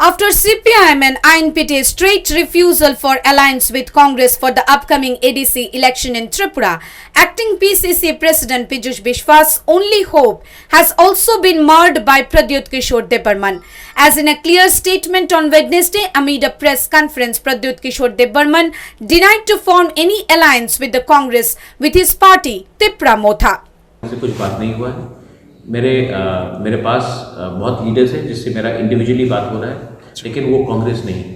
After CPIM and INPT's straight refusal for alliance with Congress for the upcoming ADC election in Tripura, acting PCC President Piyush Bishwas' only hope has also been marred by Pradyut Kishore Debbarman. As in a clear statement on Wednesday amid a press conference, Pradyut Kishore Debbarman denied to form any alliance with the Congress with his party, Tipra Motha. कुछ बात नहीं हुआ है। मेरे पास बहुत leaders हैं जिससे मेरा इंडिविजुअली बात हो रहा है, लेकिन वो कांग्रेस नहीं है।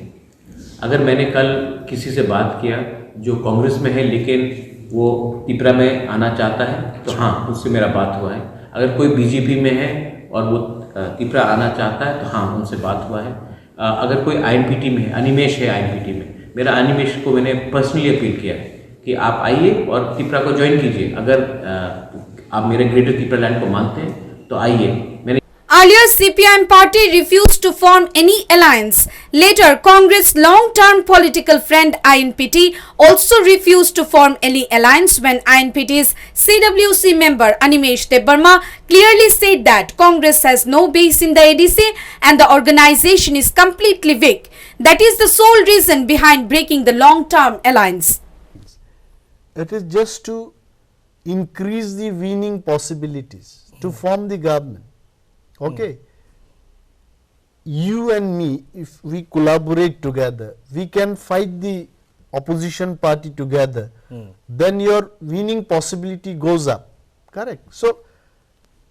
अगर मैंने कल किसी से बात किया जो कांग्रेस में है लेकिन वो तिपरा में आना चाहता है तो हाँ, उससे मेरा बात हुआ है। अगर कोई बीजेपी में है और वो तिपरा आना चाहता है तो हाँ, उनसे बात हुआ है। अगर कोई आईएनपीटी में है, अनिमेश है आईएनपीटी में, मेरा अनिमेश को मैंने पर्सनली अपील किया है कि आप आइए और तिपरा को ज्वाइन कीजिए। अगर आप मेरे ग्रेटर तिपरा लैंड को मानते हैं तो आइए। Earlier, CPIM party refused to form any alliance. Later, Congress long-term political friend INPT also refused to form any alliance when INPT's CWC member Animesh Debbarma clearly said that Congress has no base in the ADC and the organization is completely weak. That is the sole reason behind breaking the long-term alliance. It is just to increase the winning possibilities to form the government. Okay, you and me, if we collaborate together, we can fight the opposition party together, then your winning possibility goes up, correct. So,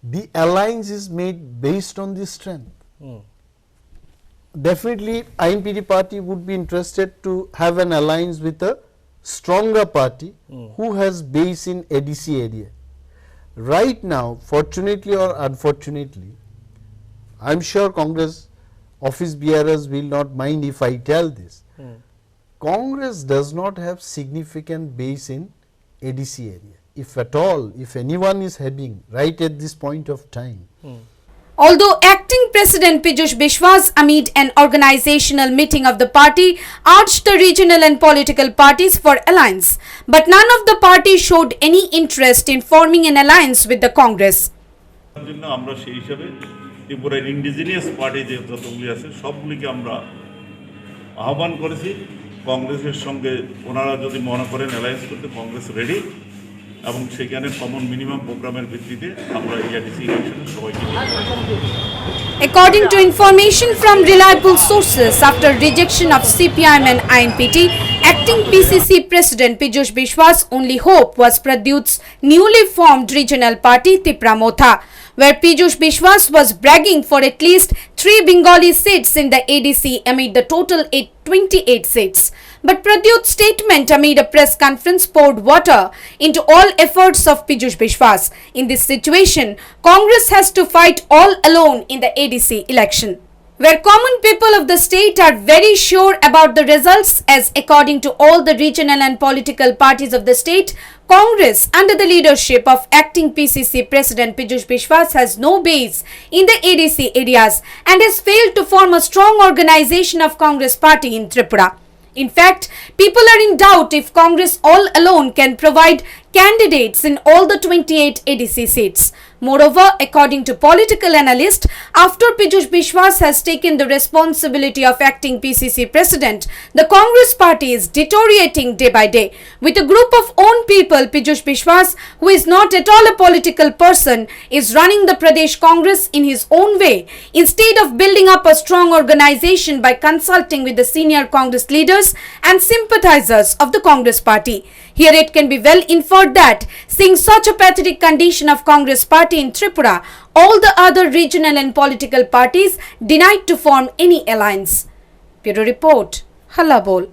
the alliance is made based on the strength. Definitely INPT party would be interested to have an alliance with a stronger party who has base in ADC area. Right now, fortunately or unfortunately, I am sure Congress office bearers will not mind if I tell this. Congress does not have significant base in ADC area, if at all, if anyone is having right at this point of time. Although acting President Piyush Bishwas amid an organizational meeting of the party urged the regional and political parties for alliance, but none of the parties showed any interest in forming an alliance with the Congress. ত্রিপুরার indigenous party যে যতগুলি আছে সবগুলিকে আমরা আহ্বান করেছি। কংগ্রেসের সঙ্গে ওনারা যদি মনে করেন অ্যালায়েন্স করতে, কংগ্রেস রেডি এবং সেখানে কমন মিনিমাম প্রোগ্রামের ভিত্তিতে আমরা এডিসি ইলেকশনে সবাইকে। According to information from reliable sources, after rejection of CPIM and INPT, acting PCC President Piyush Bishwas' only hope was Pradyut's newly formed regional party Tipra Motha, where Piyush Bishwas was bragging for at least 3 Bengali seats in the ADC amid the total 28 seats. But Pradyut's statement amid a press conference poured water into all efforts of Piyush Bishwas. In this situation, Congress has to fight all alone in the ADC election, where common people of the state are very sure about the results, as according to all the regional and political parties of the state, Congress under the leadership of acting PCC President Piyush Bishwas has no base in the ADC areas and has failed to form a strong organization of Congress party in Tripura. In fact, people are in doubt if Congress all alone can provide candidates in all the 28 ADC seats. Moreover, according to political analysts, after Piyush Bishwas has taken the responsibility of acting PCC President, the Congress party is deteriorating day by day. With a group of own people, Piyush Bishwas, who is not at all a political person, is running the Pradesh Congress in his own way, instead of building up a strong organization by consulting with the senior Congress leaders and sympathizers of the Congress party. Here it can be well inferred that, seeing such a pathetic condition of Congress party in Tripura, all the other regional and political parties denied to form any alliance. Bureau Report, Halla Bol.